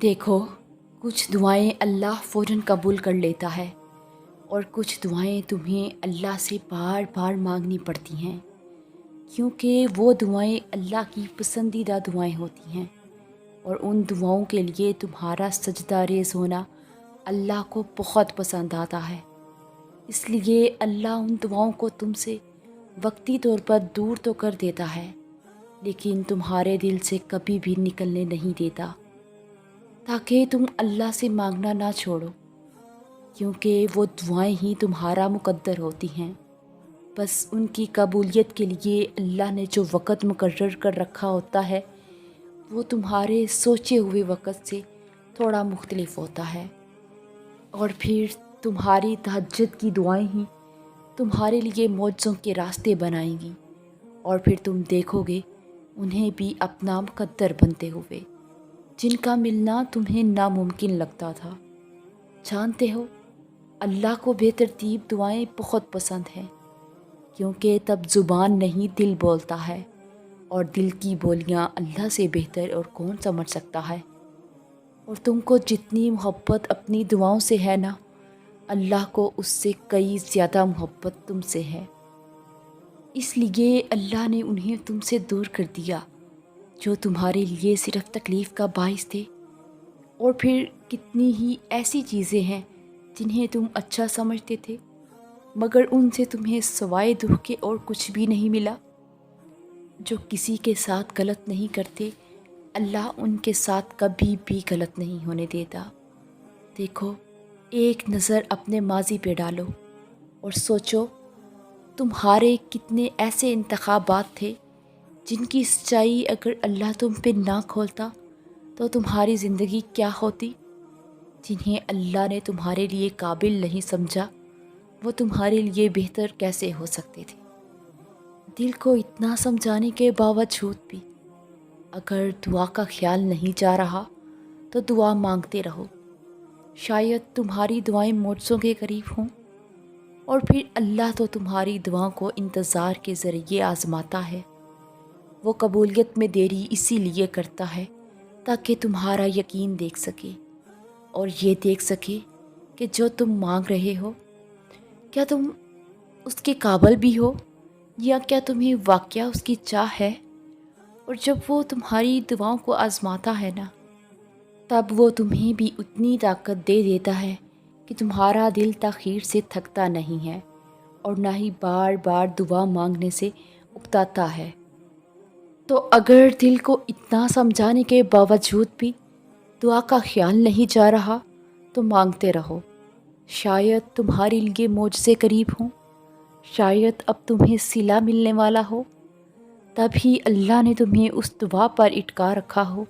देखो, कुछ दुआएं अल्लाह फ़ौरन कबूल कर लेता है और कुछ दुआएं तुम्हें अल्लाह से बार बार मांगनी पड़ती हैं, क्योंकि वो दुआएं अल्लाह की पसंदीदा दुआएं होती हैं और उन दुआओं के लिए तुम्हारा सजदा रेज़ होना अल्लाह को बहुत पसंद आता है। इसलिए अल्लाह उन दुआओं को तुमसे वक्ती तौर पर दूर तो कर देता है, लेकिन तुम्हारे दिल से कभी भी निकलने नहीं देता, ताकि तुम अल्लाह से मांगना ना छोड़ो, क्योंकि वो दुआएं ही तुम्हारा मुकद्दर होती हैं। बस उनकी कबूलियत के लिए अल्लाह ने जो वक़्त मुकर्रर कर रखा होता है वो तुम्हारे सोचे हुए वक़्त से थोड़ा मुख्तलिफ होता है, और फिर तुम्हारी तहज्जुद की दुआएं ही तुम्हारे लिए मौजज़ों के रास्ते बनाएंगी और फिर तुम देखोगे उन्हें भी अपना मुकद्दर बनते हुए, जिनका मिलना तुम्हें नामुमकिन लगता था। जानते हो, अल्लाह को बेतरतीब दुआएं बहुत पसंद हैं, क्योंकि तब ज़ुबान नहीं दिल बोलता है, और दिल की बोलियां अल्लाह से बेहतर और कौन समझ सकता है। और तुमको जितनी मोहब्बत अपनी दुआओं से है ना, अल्लाह को उससे कई ज़्यादा मोहब्बत तुमसे है। इसलिए अल्लाह ने उन्हें तुमसे दूर कर दिया जो तुम्हारे लिए सिर्फ़ तकलीफ़ का बाइस थे। और फिर कितनी ही ऐसी चीज़ें हैं जिन्हें तुम अच्छा समझते थे, मगर उनसे तुम्हें सवाए दुख के और कुछ भी नहीं मिला। जो किसी के साथ गलत नहीं करते, अल्लाह उनके साथ कभी भी गलत नहीं होने देता। देखो, एक नज़र अपने माजी पे डालो और सोचो, तुम्हारे कितने ऐसे इंतखाबात थे जिनकी सच्चाई अगर अल्लाह तुम पे ना खोलता तो तुम्हारी ज़िंदगी क्या होती। जिन्हें अल्लाह ने तुम्हारे लिए काबिल नहीं समझा, वो तुम्हारे लिए बेहतर कैसे हो सकते थे। दिल को इतना समझाने के बावजूद भी अगर दुआ का ख्याल नहीं जा रहा तो दुआ मांगते रहो। शायद तुम्हारी दुआएं मौजज़ों के करीब हों, और फिर अल्लाह तो तुम्हारी दुआओं को इंतज़ार के ज़रिए आज़माता है। वो कबूलियत में देरी इसीलिए करता है ताकि तुम्हारा यकीन देख सके और ये देख सके कि जो तुम मांग रहे हो, क्या तुम उसके काबिल भी हो, या क्या तुम्हें वाकया उसकी चाह है। और जब वो तुम्हारी दुआओं को आज़माता है ना, तब वो तुम्हें भी उतनी ताकत दे देता है कि तुम्हारा दिल ताख़ीर से थकता नहीं है और ना ही बार बार दुआ मांगने से उकताता है। तो अगर दिल को इतना समझाने के बावजूद भी दुआ का ख्याल नहीं जा रहा तो मांगते रहो। शायद तुम्हारे लिए मौजज़े करीब हों, शायद अब तुम्हें सिला मिलने वाला हो। तभी अल्लाह ने तुम्हें उस दुआ पर इटका रखा हो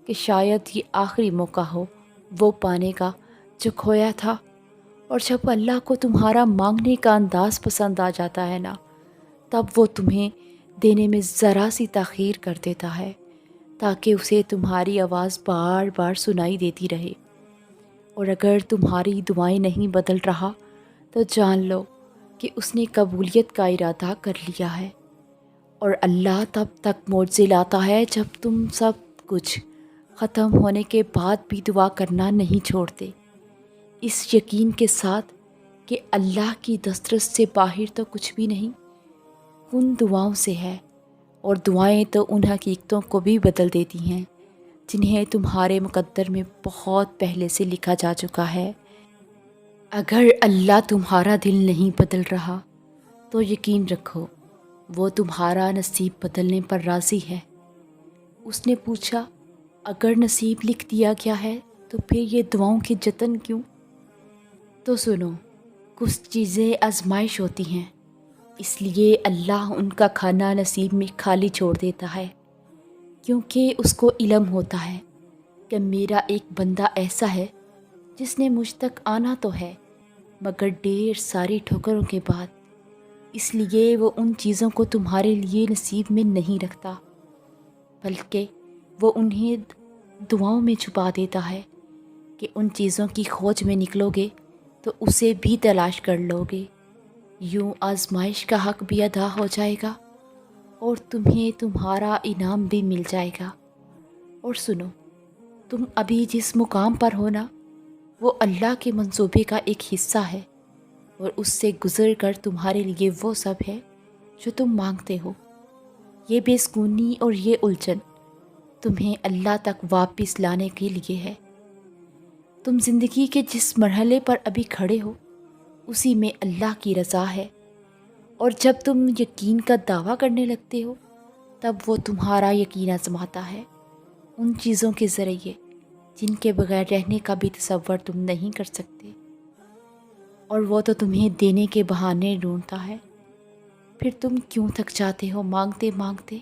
कि शायद ये आखिरी मौका हो वो पाने का जो खोया था। और जब अल्लाह को तुम्हारा मांगने का अंदाज़ पसंद आ जाता है ना, तब वो तुम्हें देने में ज़रा सी ताख़ीर कर देता है, ताकि उसे तुम्हारी आवाज़ बार बार सुनाई देती रहे। और अगर तुम्हारी दुआएं नहीं बदल रहा तो जान लो कि उसने कबूलियत का इरादा कर लिया है। और अल्लाह तब तक मौजज़े लाता है जब तुम सब कुछ ख़त्म होने के बाद भी दुआ करना नहीं छोड़ते, इस यकीन के साथ कि अल्लाह की दस्तरस से बाहर तो कुछ भी नहीं, उन दुआओं से है। और दुआएं तो उन हकीकतों को भी बदल देती हैं जिन्हें तुम्हारे मुकद्दर में बहुत पहले से लिखा जा चुका है। अगर अल्लाह तुम्हारा दिल नहीं बदल रहा तो यकीन रखो वो तुम्हारा नसीब बदलने पर राज़ी है। उसने पूछा, अगर नसीब लिख दिया गया है तो फिर ये दुआओं के जतन क्यों। तो सुनो, कुछ चीज़ें आजमाइश होती हैं, इसलिए अल्लाह उनका खाना नसीब में खाली छोड़ देता है, क्योंकि उसको इल्म होता है कि मेरा एक बंदा ऐसा है जिसने मुझ तक आना तो है, मगर ढेर सारी ठोकरों के बाद। इसलिए वो उन चीज़ों को तुम्हारे लिए नसीब में नहीं रखता, बल्कि वो उन्हें दुआओं में छुपा देता है कि उन चीज़ों की खोज में निकलोगे तो उसे भी तलाश कर लोगे। यूँ आजमाइश का हक़ भी अदा हो जाएगा और तुम्हें तुम्हारा इनाम भी मिल जाएगा। और सुनो, تم ابھی جس مقام پر ہو نا، وہ اللہ کے منصوبے کا ایک حصہ ہے، اور اس سے گزر کر تمہارے لیے وہ سب ہے جو تم مانگتے ہو۔ یہ بے سکونی اور یہ الجھن تمہیں اللہ تک واپس لانے کے لیے ہے۔ تم زندگی کے جس مرحلے پر ابھی کھڑے ہو، اسی میں اللہ کی رضا ہے، اور جب تم یقین کا دعویٰ کرنے لگتے ہو، تب وہ تمہارا یقین آزماتا ہے ان چیزوں کے ذریعے جن کے بغیر رہنے کا بھی تصور تم نہیں کر سکتے، اور وہ تو تمہیں دینے کے بہانے ڈھونڈتا ہے۔ پھر تم کیوں تھک جاتے ہو مانگتے مانگتے؟